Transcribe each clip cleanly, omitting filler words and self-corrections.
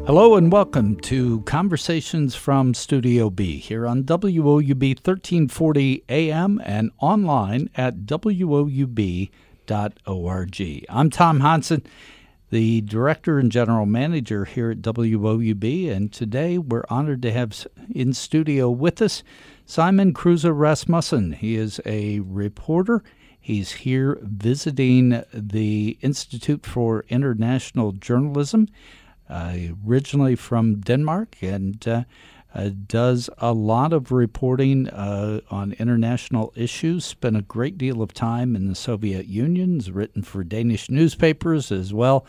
Hello and welcome to Conversations from Studio B here on WOUB 1340 AM and online at WOUB.org. I'm Tom Hodson, the Director and General Manager here at WOUB, and today we're honored to have in studio with us Simon Kruse Rasmussen. He is a reporter. He's here visiting the Institute for International Journalism, originally from Denmark, and does a lot of reporting on international issues, spent a great deal of time in the Soviet Union, has written for Danish newspapers as well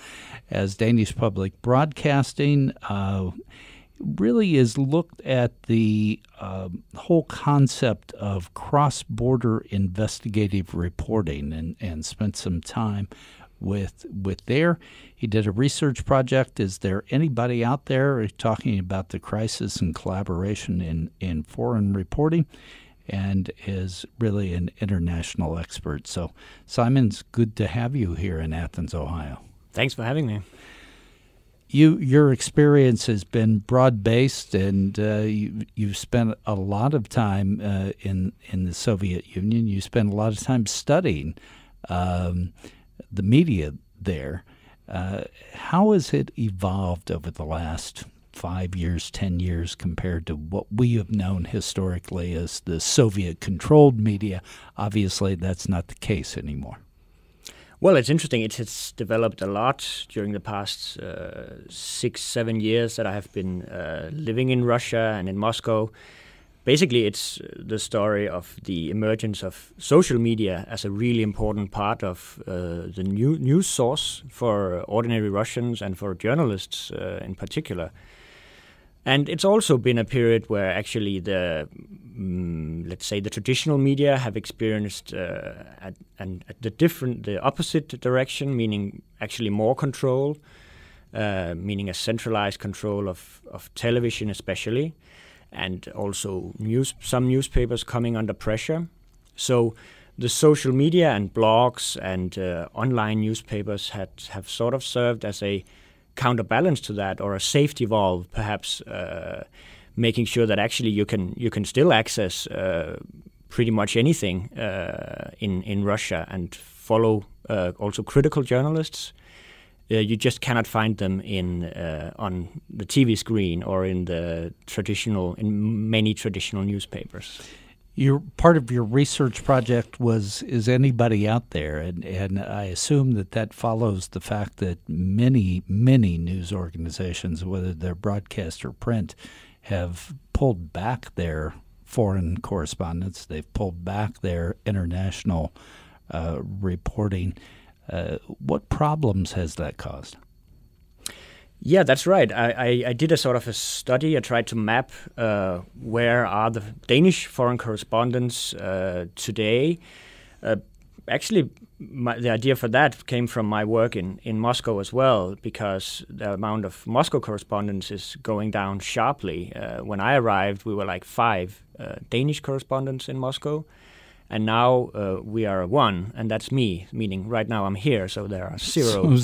as Danish public broadcasting, really has looked at the whole concept of cross-border investigative reporting and spent some time with there. He did a research project, Is There Anybody Out There?, talking about the crisis and collaboration in foreign reporting, and is really an international expert. So, Simon, it's good to have you here in Athens, Ohio. Thanks for having me. Your experience has been broad-based, and you've spent a lot of time in the Soviet Union. You spent a lot of time studying the media there. How has it evolved over the last 5 years, 10 years compared to what we have known historically as the Soviet-controlled media? Obviously, that's not the case anymore. Well, it's interesting. It has developed a lot during the past 6-7 years that I have been living in Russia and in Moscow. Basically, it's the story of the emergence of social media as a really important part of the news source for ordinary Russians and for journalists in particular. And it's also been a period where actually the traditional media have experienced the opposite direction, meaning actually more control, meaning a centralized control of television especially, and also some newspapers coming under pressure. So the social media and blogs and online newspapers have sort of served as a counterbalance to that, or a safety valve, perhaps, making sure that actually you can still access pretty much anything in Russia and follow also critical journalists. You just cannot find them on the TV screen or in many traditional newspapers. Part of your research project was Is Anybody Out There? And I assume that follows the fact that many news organizations, whether they're broadcast or print, have pulled back their foreign correspondence. They've pulled back their international reporting. What problems has that caused? Yeah, that's right. I did a sort of a study. I tried to map where are the Danish foreign correspondents today. Actually, the idea for that came from my work in Moscow as well, because the amount of Moscow correspondents is going down sharply. When I arrived, we were like 5 Danish correspondents in Moscow. And now we are 1, and that's me, meaning right now I'm here, so there are zero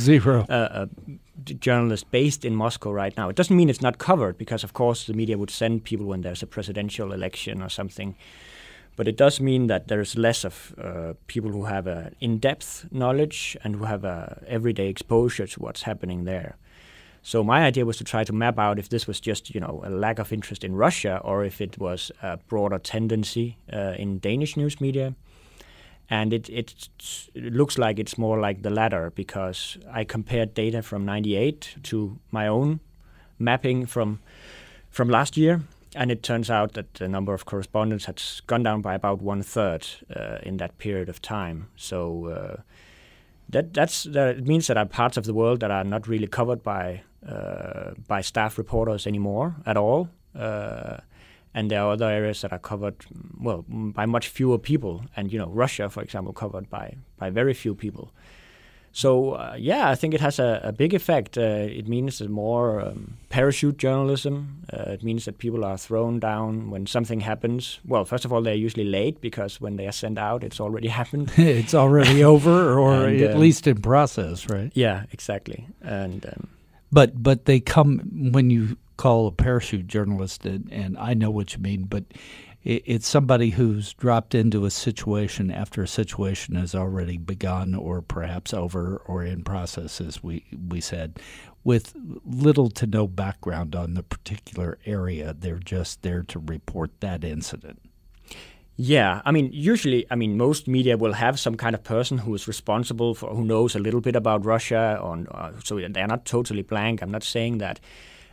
journalists based in Moscow right now. It doesn't mean it's not covered, because of course the media would send people when there's a presidential election or something. But it does mean that there's less of people who have an in-depth knowledge and who have a everyday exposure to what's happening there. So my idea was to try to map out if this was just, a lack of interest in Russia, or if it was a broader tendency in Danish news media. And it looks like it's more like the latter, because I compared data from 98 to my own mapping from last year, and it turns out that the number of correspondents has gone down by about 1/3 in that period of time. So it means that there are parts of the world that are not really covered by staff reporters anymore at all, and there are other areas that are covered by much fewer people. And Russia, for example, covered by very few people. So I think it has a big effect. It means more parachute journalism. It means that people are thrown down when something happens. Well, first of all, they're usually late, because when they are sent out, it's already happened. It's already over, or at least in process, right? Yeah, exactly. And But they come when you call a parachute journalist, and I know what you mean, but it's somebody who's dropped into a situation after a situation has already begun or perhaps over or in process, as we said, with little to no background on the particular area. They're just there to report that incident. Yeah, usually, most media will have some kind of person who is responsible for, who knows a little bit about Russia, so they're not totally blank. I'm not saying that.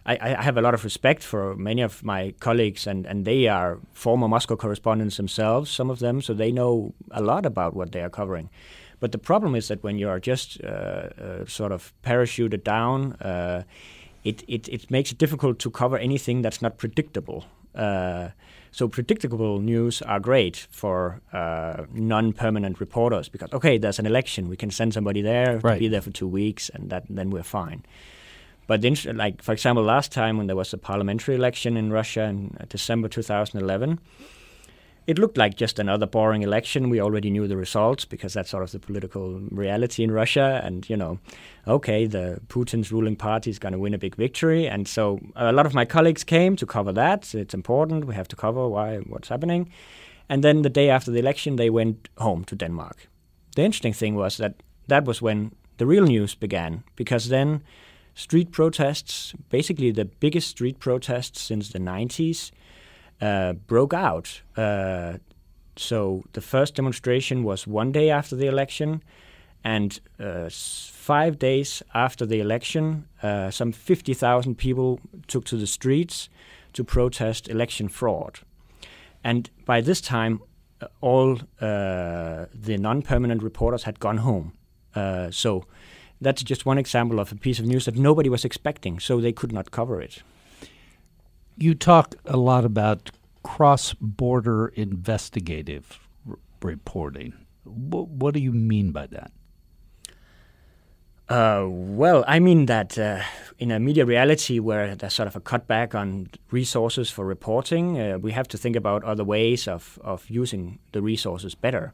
I have a lot of respect for many of my colleagues, and they are former Moscow correspondents themselves, some of them, so they know a lot about what they are covering. But the problem is that when you are just sort of parachuted down, it makes it difficult to cover anything that's not predictable. So predictable news are great for non-permanent reporters because, okay, there's an election, we can send somebody there to be there for 2 weeks, and then we're fine. But then, like, for example, last time when there was a parliamentary election in Russia in December 2011, it looked like just another boring election. We already knew the results because that's sort of the political reality in Russia. And, okay, the Putin's ruling party is going to win a big victory. And so a lot of my colleagues came to cover that. It's important. We have to cover what's happening. And then the day after the election, they went home to Denmark. The interesting thing was that was when the real news began, because then street protests, basically the biggest street protests since the 90s, broke out. So the first demonstration was one day after the election, and 5 days after the election, some 50,000 people took to the streets to protest election fraud. And by this time, all the non-permanent reporters had gone home. So that's just one example of a piece of news that nobody was expecting, so they could not cover it. You talk a lot about cross-border investigative reporting. What do you mean by that? Well, I mean that in a media reality where there's sort of a cutback on resources for reporting, we have to think about other ways of using the resources better.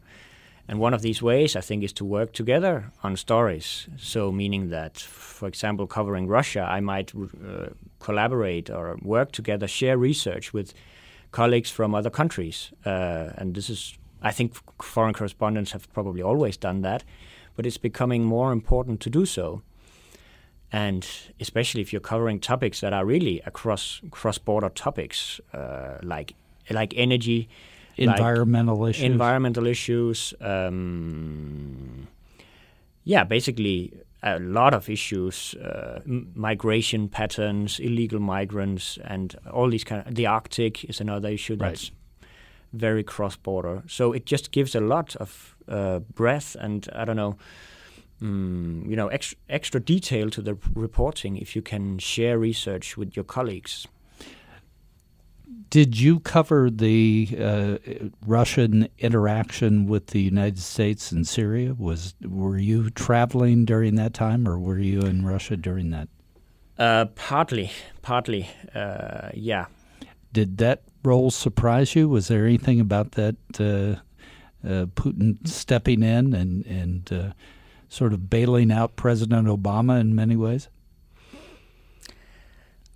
And one of these ways, I think, is to work together on stories. So meaning that, for example, covering Russia, I might collaborate or work together, share research with colleagues from other countries. And this is, I think, foreign correspondents have probably always done that, but it's becoming more important to do so. And especially if you're covering topics that are really cross-border topics, like energy, environmental issues. Environmental issues. Basically a lot of issues, migration patterns, illegal migrants, and all these the Arctic is another issue that's very cross-border. So it just gives a lot of breadth and, I don't know, extra detail to the reporting if you can share research with your colleagues. Did you cover the Russian interaction with the United States in Syria? Were you traveling during that time, or were you in Russia during that? Partly, yeah. Did that role surprise you? Was there anything about that Putin stepping in and sort of bailing out President Obama in many ways?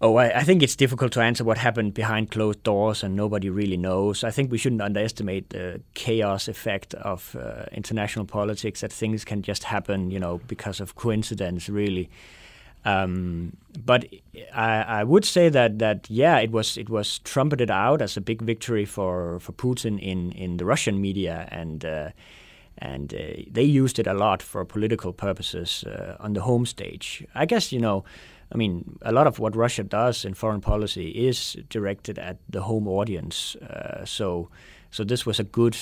Oh, I think it's difficult to answer what happened behind closed doors and nobody really knows. I think we shouldn't underestimate the chaos effect of international politics, that things can just happen, because of coincidence, really. But I would say that it was trumpeted out as a big victory for Putin in the Russian media, and they used it a lot for political purposes on the home stage. I guess, a lot of what Russia does in foreign policy is directed at the home audience. So this was a good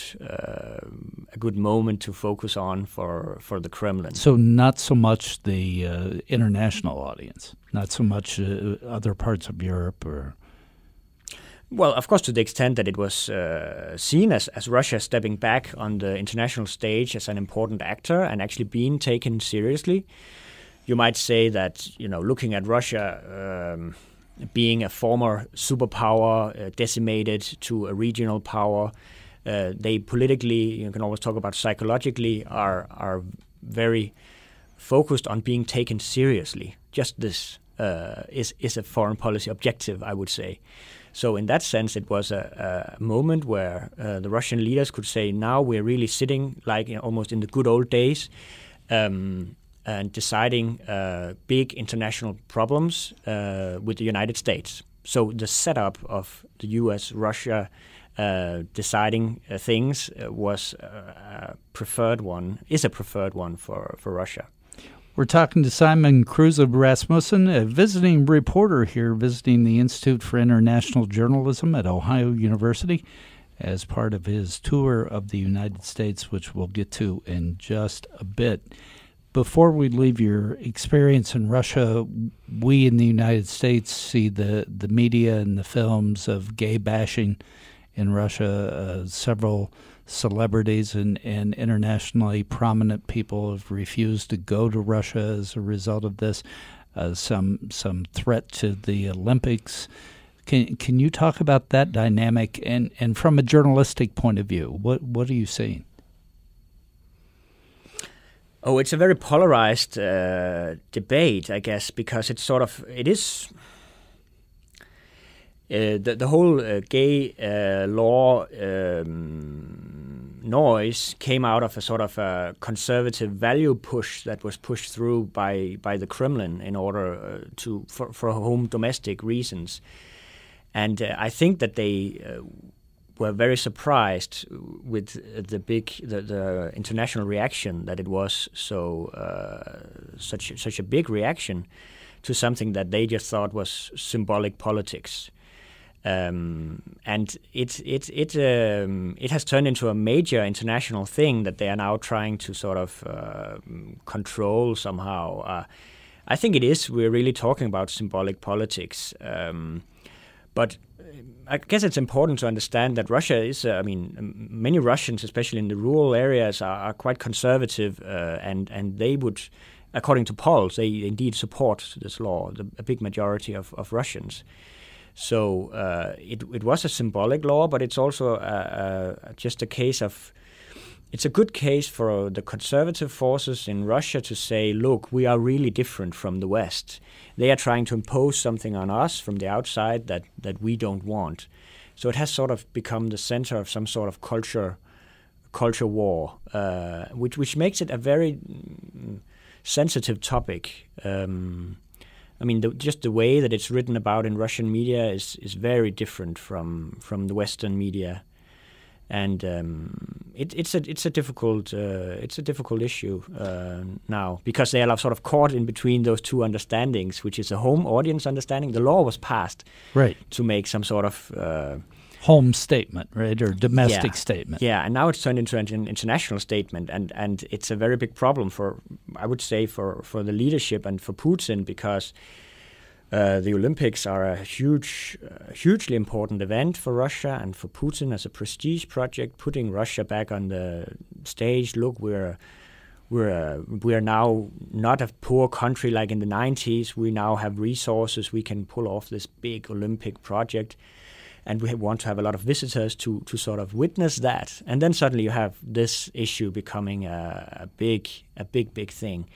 moment to focus on for the Kremlin. So not so much the international audience, not so much other parts of Europe, or. Well, of course, to the extent that it was seen as Russia stepping back on the international stage as an important actor and actually being taken seriously. You might say that, looking at Russia being a former superpower decimated to a regional power, they politically, you can always talk about psychologically, are very focused on being taken seriously. Just this. is a foreign policy objective, I would say. So in that sense, it was a moment where the Russian leaders could say, now we're really sitting like almost in the good old days, and deciding big international problems with the United States. So the setup of the U.S., Russia deciding things was a preferred one, is a preferred one for Russia. We're talking to Simon Kruse Rasmussen, a visiting reporter here visiting the Institute for International Journalism at Ohio University as part of his tour of the United States, which we'll get to in just a bit. Before we leave your experience in Russia, we in the United States see the media and the films of gay bashing in Russia. Several celebrities and internationally prominent people have refused to go to Russia as a result of this. Some threat to the Olympics. Can you talk about that dynamic and from a journalistic point of view, what are you seeing? Oh, it's a very polarized debate, I guess, because it is. The whole gay law noise came out of a sort of a conservative value push that was pushed through by the Kremlin in order for home domestic reasons, and I think that they were very surprised with the international reaction, that it was such a big reaction to something that they just thought was symbolic politics. And it has turned into a major international thing that they are now trying to sort of control somehow. I think it is. We're really talking about symbolic politics. But I guess it's important to understand that Russia is, many Russians, especially in the rural areas, are quite conservative, and they would, according to polls, they indeed support this law, a big majority of Russians. So it was a symbolic law, but it's also just a case of, it's a good case for the conservative forces in Russia to say, look, we are really different from the West. They are trying to impose something on us from the outside that we don't want. So it has sort of become the center of some sort of culture war, which makes it a very sensitive topic. Just the way that it's written about in Russian media is very different from the Western media, and it's a difficult issue now, because they are sort of caught in between those two understandings, which is a home audience understanding. The law was passed to make some sort of home statement, right, or domestic statement. Yeah, and now it's turned into an international statement, and it's a very big problem for the leadership and for Putin, because the Olympics are a hugely important event for Russia and for Putin as a prestige project, putting Russia back on the stage. Look, we're now not a poor country like in the 90s. We now have resources. We can pull off this big Olympic project. And we want to have a lot of visitors to sort of witness that. And then suddenly you have this issue becoming a big thing.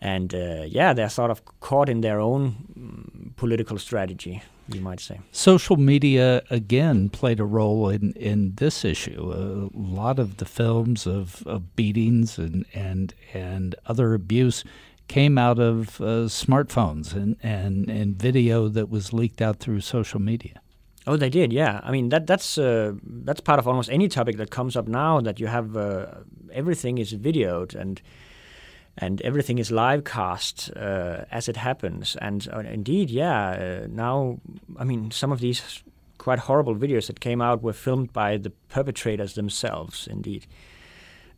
And they're sort of caught in their own political strategy, you might say. Social media, again, played a role in this issue. A lot of the films of beatings and other abuse came out of smartphones and video that was leaked out through social media. Oh, they did, yeah. I mean, that's part of almost any topic that comes up now, that you have everything is videoed and everything is live cast as it happens. And indeed, now, I mean, some of these quite horrible videos that came out were filmed by the perpetrators themselves, indeed.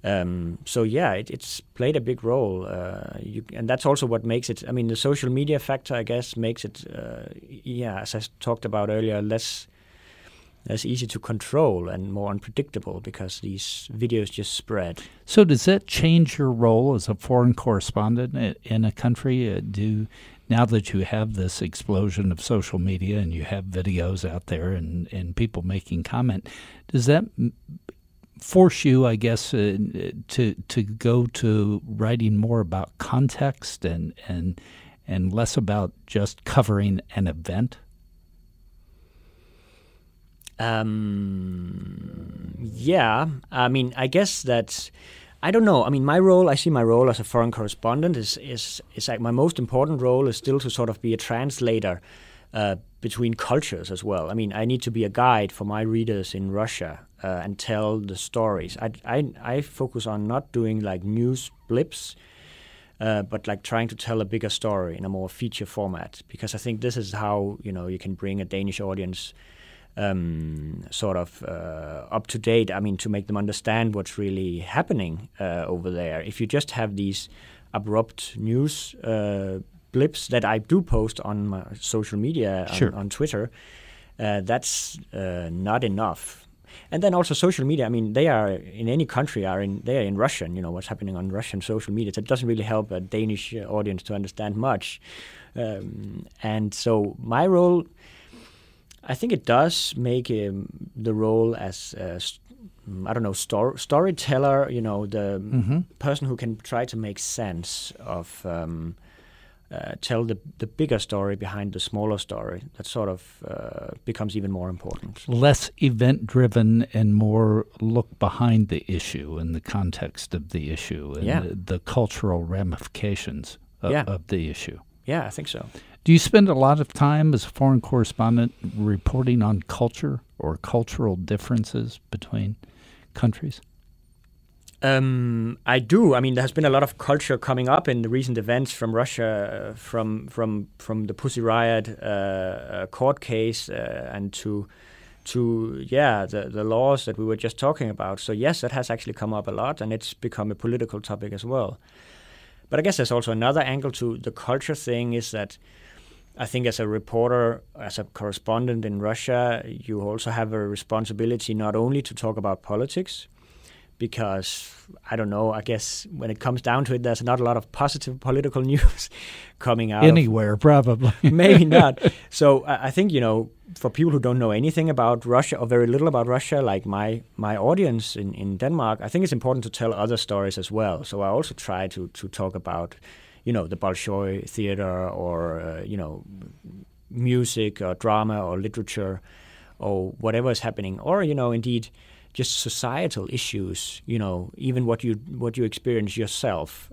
It's played a big role, and that's also what makes it. I mean, the social media factor, I guess, makes it, as I talked about earlier, less easy to control and more unpredictable, because these videos just spread. So, does that change your role as a foreign correspondent in a country? Now that you have this explosion of social media and you have videos out there and people making comment, does that force you, I guess, to go to writing more about context and and less about just covering an event? Yeah, I mean, I guess that's, I don't know. I mean, I see my role as a foreign correspondent is like my most important role is still to sort of be a translator between cultures as well. I mean, I need to be a guide for my readers in Russia and tell the stories. I focus on not doing like news blips, but like trying to tell a bigger story in a more feature format, because I think this is how, you can bring a Danish audience sort of up to date. I mean, to make them understand what's really happening over there. If you just have these abrupt news blips that I do post on my social media, Sure. on Twitter, that's not enough. And then also social media. I mean, they are in any country they are in Russian. What's happening on Russian social media. It doesn't really help a Danish audience to understand much. And so my role, I think it does make the role as storyteller. The person who can try to make sense of. Tell the bigger story behind the smaller story. That sort of becomes even more important. Less event-driven and more look behind the issue and the context of the issue and the cultural ramifications of the issue. Yeah, I think so. Do you spend a lot of time as a foreign correspondent reporting on culture or cultural differences between countries? I do. I mean, there has been a lot of culture coming up in the recent events from Russia, from the Pussy Riot court case, and to the laws that we were just talking about. So yes, that has actually come up a lot, and it's become a political topic as well. But I guess there's also another angle to the culture thing, is that I think as a reporter, as a correspondent in Russia, you also have a responsibility not only to talk about politics, because, I don't know, I guess when it comes down to it, there's not a lot of positive political news coming out. Anywhere, probably. Maybe not. So I think, for people who don't know anything about Russia or very little about Russia, like my audience in Denmark, I think it's important to tell other stories as well. So I also try to talk about, the Bolshoi theater or, music or drama or literature or whatever is happening. Or, indeed, just societal issues, even what you experience yourself,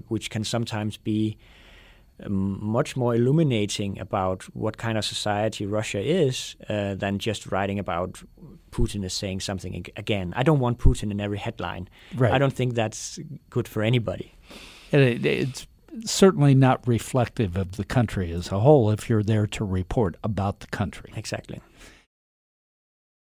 which can sometimes be much more illuminating about what kind of society Russia is than just writing about Putin is saying something again. I don't want Putin in every headline. Right. I don't think that's good for anybody. It's certainly not reflective of the country as a whole if you're there to report about the country. Exactly.